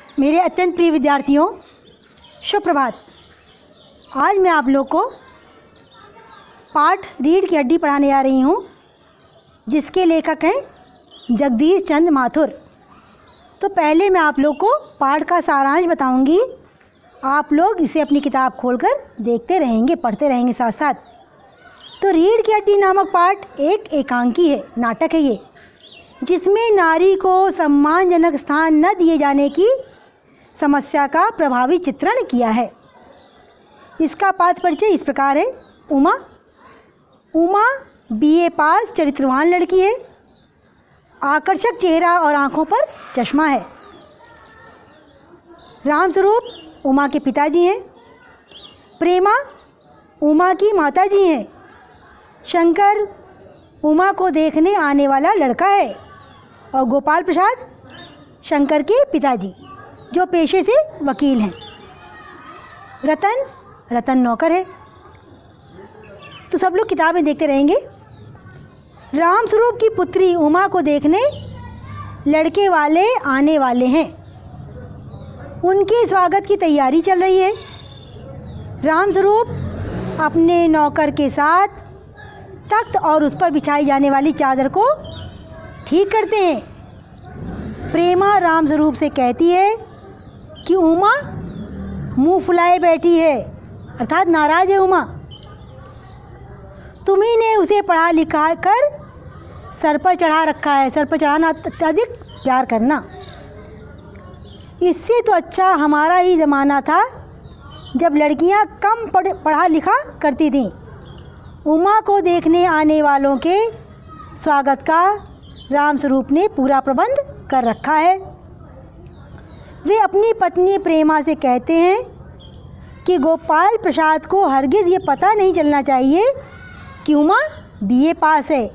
मेरे अत्यंत प्रिय विद्यार्थियों, शुभ प्रभात। आज मैं आप लोग को पाठ रीढ़ की हड्डी पढ़ाने जा रही हूँ, जिसके लेखक हैं जगदीश चंद्र माथुर। तो पहले मैं आप लोग को पाठ का सारांश बताऊंगी। आप लोग इसे अपनी किताब खोलकर देखते रहेंगे, पढ़ते रहेंगे साथ साथ। तो रीढ़ की हड्डी नामक पाठ एक एकांकी है, नाटक है ये, जिसमें नारी को सम्मानजनक स्थान न दिए जाने की समस्या का प्रभावी चित्रण किया है। इसका पाठ परिचय इस प्रकार है। उमा BA पास चरित्रवान लड़की है। आकर्षक चेहरा और आँखों पर चश्मा है। रामस्वरूप उमा के पिताजी हैं। प्रेमा उमा की माताजी हैं। शंकर उमा को देखने आने वाला लड़का है और गोपाल प्रसाद शंकर के पिताजी, जो पेशे से वकील हैं। रतन नौकर है। तो सब लोग किताबें देखते रहेंगे। रामस्वरूप की पुत्री उमा को देखने लड़के वाले आने वाले हैं। उनके स्वागत की तैयारी चल रही है। रामस्वरूप अपने नौकर के साथ तख्त और उस पर बिछाई जाने वाली चादर को ठीक करते हैं। प्रेमा रामस्वरूप से कहती है कि उमा मुंह फुलाए बैठी है, अर्थात नाराज है उमा। तुम्ही ने उसे पढ़ा लिखा कर सर पर चढ़ा रखा है। सर पर चढ़ाना अत्यधिक प्यार करना। इससे तो अच्छा हमारा ही ज़माना था, जब लड़कियां कम पढ़ा लिखा करती थीं। उमा को देखने आने वालों के स्वागत का रामस्वरूप ने पूरा प्रबंध कर रखा है। वे अपनी पत्नी प्रेमा से कहते हैं कि गोपाल प्रसाद को हरगिज़ ये पता नहीं चलना चाहिए कि उमा BA पास है।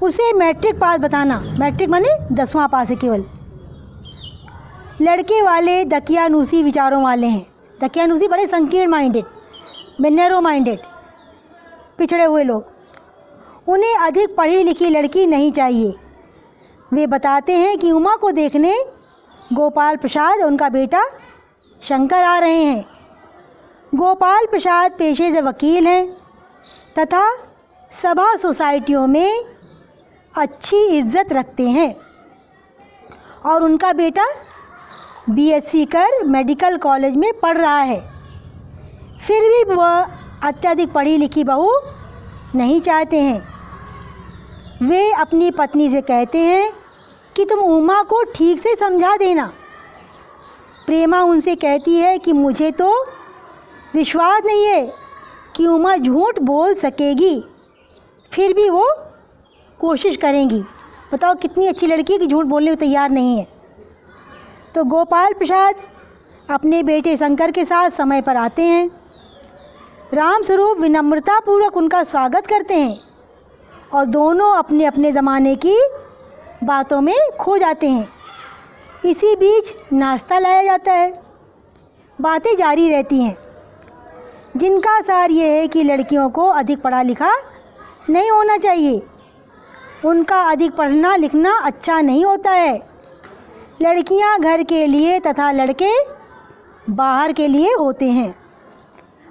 उसे मैट्रिक पास बताना। मैट्रिक माने 10वां पास है केवल। लड़के वाले दकियानूसी विचारों वाले हैं। दकियानूसी बड़े संकीर्ण माइंडेड, नैरो माइंडेड, पिछड़े हुए लोग। उन्हें अधिक पढ़ी लिखी लड़की नहीं चाहिए। वे बताते हैं कि उमा को देखने गोपाल प्रसाद और उनका बेटा शंकर आ रहे हैं। गोपाल प्रसाद पेशे से वकील हैं तथा सभा सोसाइटियों में अच्छी इज्जत रखते हैं, और उनका बेटा BSc कर मेडिकल कॉलेज में पढ़ रहा है। फिर भी वह अत्यधिक पढ़ी लिखी बहू नहीं चाहते हैं। वे अपनी पत्नी से कहते हैं कि तुम उमा को ठीक से समझा देना। प्रेमा उनसे कहती है कि मुझे तो विश्वास नहीं है कि उमा झूठ बोल सकेगी, फिर भी वो कोशिश करेंगी। बताओ कितनी अच्छी लड़की है कि झूठ बोलने को तैयार नहीं है। तो गोपाल प्रसाद अपने बेटे शंकर के साथ समय पर आते हैं। रामस्वरूप विनम्रतापूर्वक उनका स्वागत करते हैं और दोनों अपने अपने ज़माने की बातों में खो जाते हैं। इसी बीच नाश्ता लाया जाता है। बातें जारी रहती हैं, जिनका सार ये है कि लड़कियों को अधिक पढ़ा लिखा नहीं होना चाहिए। उनका अधिक पढ़ना लिखना अच्छा नहीं होता है। लड़कियां घर के लिए तथा लड़के बाहर के लिए होते हैं।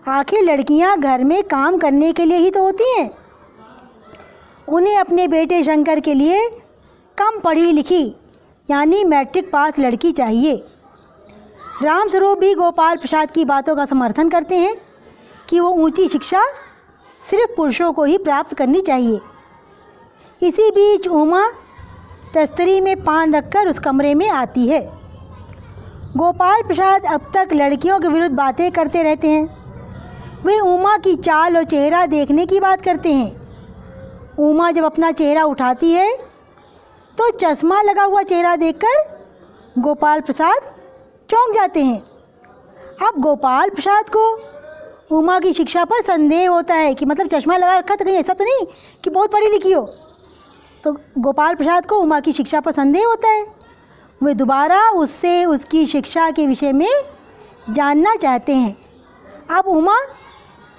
आखिर लड़कियां घर में काम करने के लिए ही तो होती हैं। उन्हें अपने बेटे शंकर के लिए कम पढ़ी लिखी यानी मैट्रिक पास लड़की चाहिए। रामस्वरूप भी गोपाल प्रसाद की बातों का समर्थन करते हैं कि वो ऊंची शिक्षा सिर्फ पुरुषों को ही प्राप्त करनी चाहिए। इसी बीच उमा तस्तरी में पान रखकर उस कमरे में आती है। गोपाल प्रसाद अब तक लड़कियों के विरुद्ध बातें करते रहते हैं। वे उमा की चाल और चेहरा देखने की बात करते हैं। उमा जब अपना चेहरा उठाती है तो चश्मा लगा हुआ चेहरा देखकर गोपाल प्रसाद चौंक जाते हैं। अब गोपाल प्रसाद को उमा की शिक्षा पर संदेह होता है कि मतलब चश्मा लगा रखा तो कहीं ऐसा तो नहीं कि बहुत पढ़ी लिखी हो। तो गोपाल प्रसाद को उमा की शिक्षा पर संदेह होता है। वे दोबारा उससे उसकी शिक्षा के विषय में जानना चाहते हैं। अब उमा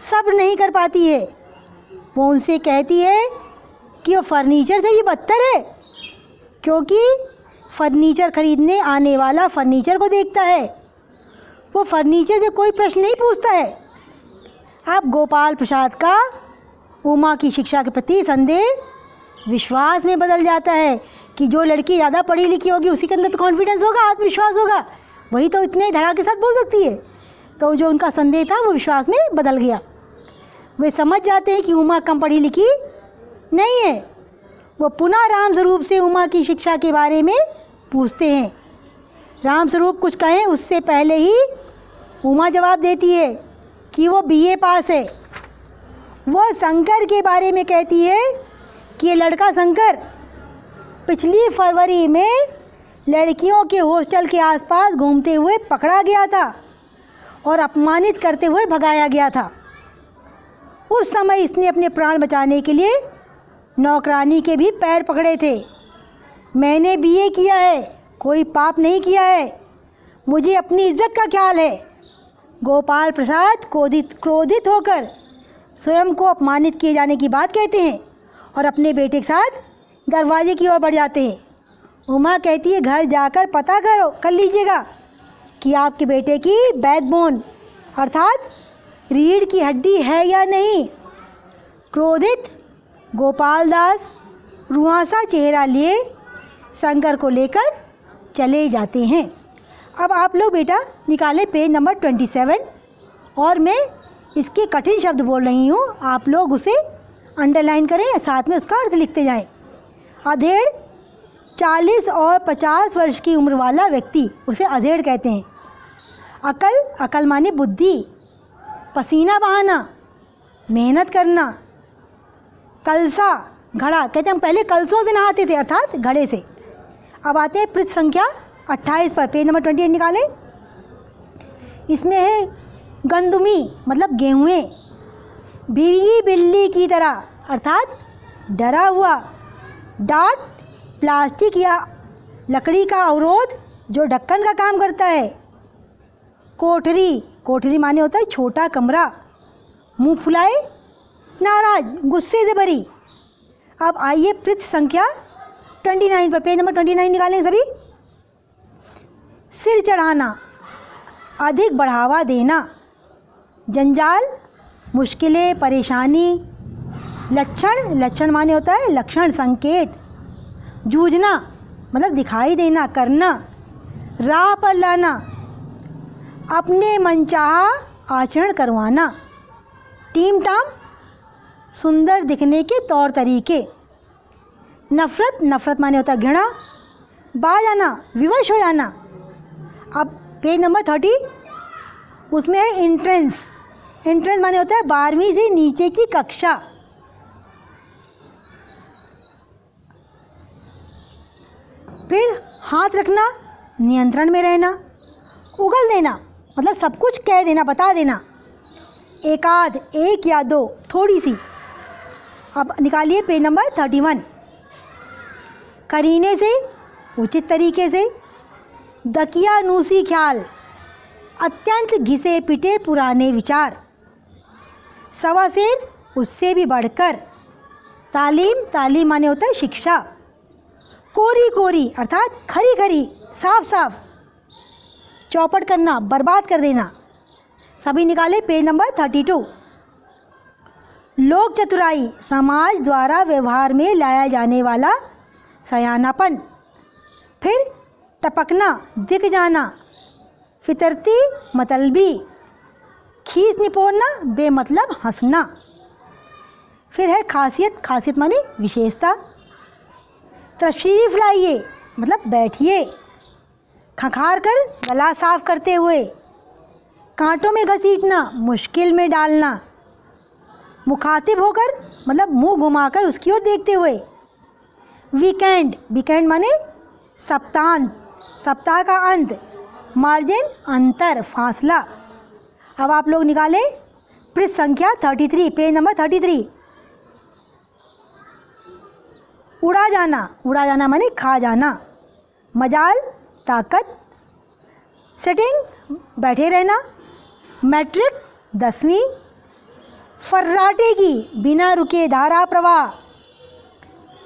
सब्र नहीं कर पाती है। वो उनसे कहती है कि वो फर्नीचर से भी बदतर है, क्योंकि फर्नीचर खरीदने आने वाला फर्नीचर को देखता है, वो फर्नीचर से कोई प्रश्न नहीं पूछता है। अब गोपाल प्रसाद का उमा की शिक्षा के प्रति संदेह विश्वास में बदल जाता है कि जो लड़की ज़्यादा पढ़ी लिखी होगी उसी के अंदर तो कॉन्फिडेंस होगा, आत्मविश्वास होगा, वही तो इतने धड़ाके के साथ बोल सकती है। तो जो उनका संदेह था वो विश्वास में बदल गया। वे समझ जाते हैं कि उमा कम पढ़ी लिखी नहीं है। वो पुनः रामस्वरूप से उमा की शिक्षा के बारे में पूछते हैं। रामस्वरूप कुछ कहें उससे पहले ही उमा जवाब देती है कि वो BA पास है। वह शंकर के बारे में कहती है कि ये लड़का शंकर पिछली फरवरी में लड़कियों के हॉस्टल के आसपास घूमते हुए पकड़ा गया था और अपमानित करते हुए भगाया गया था। उस समय इसने अपने प्राण बचाने के लिए नौकरानी के भी पैर पकड़े थे। मैंने BA किया है, कोई पाप नहीं किया है, मुझे अपनी इज्जत का ख्याल है। गोपाल प्रसाद क्रोधित होकर स्वयं को अपमानित किए जाने की बात कहते हैं और अपने बेटे के साथ दरवाजे की ओर बढ़ जाते हैं। उमा कहती है घर जाकर पता कर लीजिएगा कि आपके बेटे की बैकबोन अर्थात रीढ़ की हड्डी है या नहीं। क्रोधित गोपाल दास रुआंसा चेहरा लिए शंकर को लेकर चले जाते हैं। अब आप लोग बेटा निकालें पेज नंबर 27 और मैं इसके कठिन शब्द बोल रही हूँ, आप लोग उसे अंडरलाइन करें, साथ में उसका अर्थ लिखते जाएं। अधेड़ 40 और 50 वर्ष की उम्र वाला व्यक्ति, उसे अधेड़ कहते हैं। अकल माने बुद्धि, पसीना बहाना, मेहनत करना। कलसा घड़ा कहते हैं, हम पहले कलसों से नहाते थे अर्थात घड़े से। अब आते हैं पृष्ठ संख्या 28 पर, पेज नंबर 28 निकालें। इसमें है गंदुमी मतलब गेहूँ, भीगी बिल्ली की तरह अर्थात डरा हुआ। डांट प्लास्टिक या लकड़ी का अवरोध जो ढक्कन का काम करता है। कोठरी माने होता है छोटा कमरा। मुंह फुलाए नाराज, गुस्से से भरी। अब आइए पृष्ठ संख्या 29 पर, पेज नंबर 29 निकालें सभी। सिर चढ़ाना, अधिक बढ़ावा देना। जंजाल, मुश्किलें, परेशानी। लक्षण माने होता है लक्षण, संकेत। जूझना मतलब दिखाई देना, करना। राह पर लाना, अपने मनचाहा आचरण करवाना। टीम टाम, सुंदर दिखने के तौर तरीके। नफ़रत माने होता है घृणा। बाज आना, विवश हो जाना। अब पेज नंबर 30 उसमें है एंट्रेंस माने होता है 12वीं से नीचे की कक्षा। फिर हाथ रखना, नियंत्रण में रहना। उगल देना मतलब सब कुछ कह देना, बता देना। एकाध, एक या दो, थोड़ी सी। अब निकालिए पेज नंबर 31। करीने से, उचित तरीके से। दकियानूसी ख्याल, अत्यंत घिसे पिटे पुराने विचार। सवासेर, उससे भी बढ़कर। तालीम माने होता है शिक्षा। कोरी अर्थात खरी, साफ। चौपट करना, बर्बाद कर देना। सभी निकाले पेज नंबर 32। लोक चतुराई, समाज द्वारा व्यवहार में लाया जाने वाला सयानापन। फिर टपकना, दिख जाना। फितरती, मतलबी। खीस निपोड़ना, बेमतलब हंसना। फिर है खासियत माने विशेषता। तशरीफ़ लाइए मतलब बैठिए। खंखार कर, गला साफ करते हुए। कांटों में घसीटना, मुश्किल में डालना। मुखातिब होकर मतलब मुंह घुमाकर उसकी ओर देखते हुए। वीकेंड माने सप्ताह का अंत। मार्जिन, अंतर, फासला। अब आप लोग निकालें पृष्ठ संख्या 33, पेज नंबर 33। उड़ा जाना माने खा जाना। मजाल, ताकत। सिटिंग, बैठे रहना। मैट्रिक, 10वीं। फर्राटे की, बिना रुके धारा प्रवाह।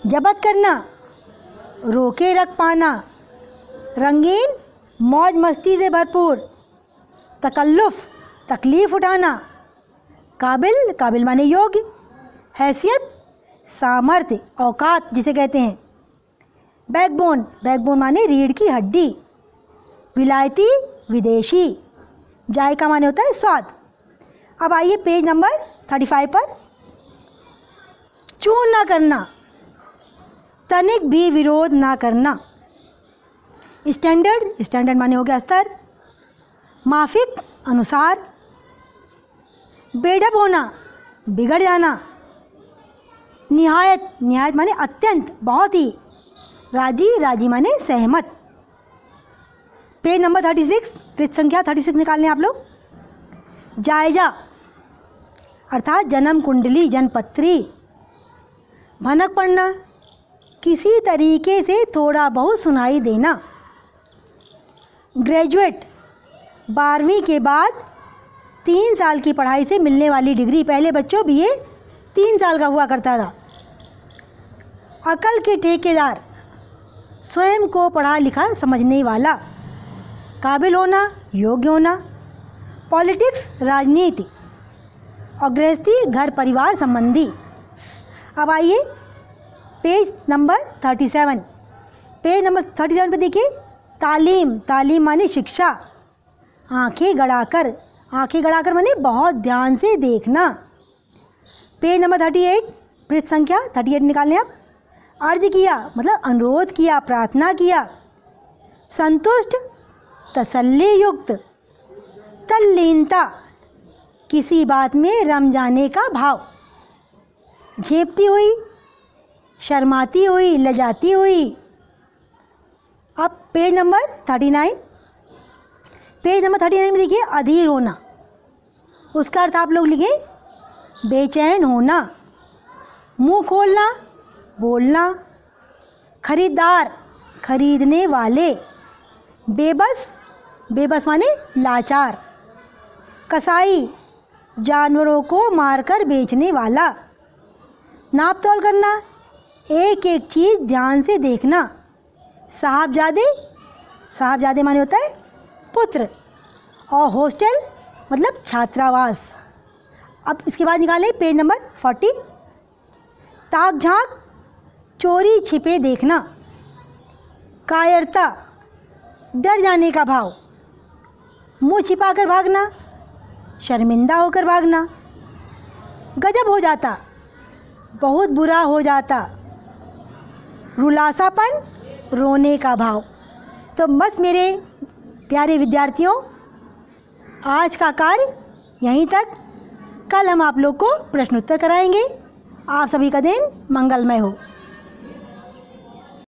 जब्त करना, रोके रख पाना। रंगीन, मौज मस्ती से भरपूर। तकल्लुफ़, तकलीफ़ उठाना। काबिल, काबिल माने योग्य। हैसियत, सामर्थ्य, औकात जिसे कहते हैं। बैकबोन, बैकबोन माने रीढ़ की हड्डी। विलायती, विदेशी। जायका माने होता है स्वाद। अब आइए पेज नंबर 35 पर। चून ना करना, तनिक भी विरोध ना करना। स्टैंडर्ड, स्टैंडर्ड माने हो गया स्तर। माफिक, अनुसार। बेढब होना, बिगड़ जाना। निहायत, निहायत माने अत्यंत, बहुत ही। राजी, राजी माने सहमत। पेज नंबर 36, पृष्ठ संख्या 36 निकालने आप लोग। जायजा अर्थात जन्म कुंडली, जन्मपत्री। भनक पड़ना, किसी तरीके से थोड़ा बहुत सुनाई देना। ग्रेजुएट, 12वीं के बाद 3 साल की पढ़ाई से मिलने वाली डिग्री। पहले बच्चों बीए 3 साल का हुआ करता था। अकल के ठेकेदार, स्वयं को पढ़ा लिखा समझने वाला। काबिल होना, योग्य होना। पॉलिटिक्स, राजनीति। और गृहस्थी, घर परिवार संबंधी। अब आइए पेज नंबर 37। पेज नंबर 37 पे देखिए। तालीम, तालीम माने शिक्षा। आंखें गड़ाकर, आंखें गड़ाकर माने बहुत ध्यान से देखना। पेज नंबर 38, पृष्ठ संख्या 38 निकालने आप। अर्ज किया मतलब अनुरोध किया, प्रार्थना किया। संतुष्ट, तसल्ली युक्त। तल्लीनता, किसी बात में रम जाने का भाव। झेपती हुई, शर्माती हुई, लजाती हुई। अब पेज नंबर 39। पेज नंबर 39 में देखिए अधीर होना। उसका अर्थ आप लोग लिखें बेचैन होना। मुंह खोलना, बोलना। खरीदार, खरीदने वाले। बेबस, बेबस माने लाचार। कसाई, जानवरों को मारकर बेचने वाला। नाप तोल करना, एक एक चीज़ ध्यान से देखना। साहबजादे, साहबजादे माने होता है पुत्र। और हॉस्टल मतलब छात्रावास। अब इसके बाद निकालें पेज नंबर 40। ताक झांक, चोरी छिपे देखना। कायरता, डर जाने का भाव। मुंह छिपाकर भागना, शर्मिंदा होकर भागना। गजब हो जाता, बहुत बुरा हो जाता। रुलासापन, रोने का भाव। तो बस मेरे प्यारे विद्यार्थियों, आज का कार्य यहीं तक। कल हम आप लोग को प्रश्नोत्तर कराएंगे। आप सभी का दिन मंगलमय हो।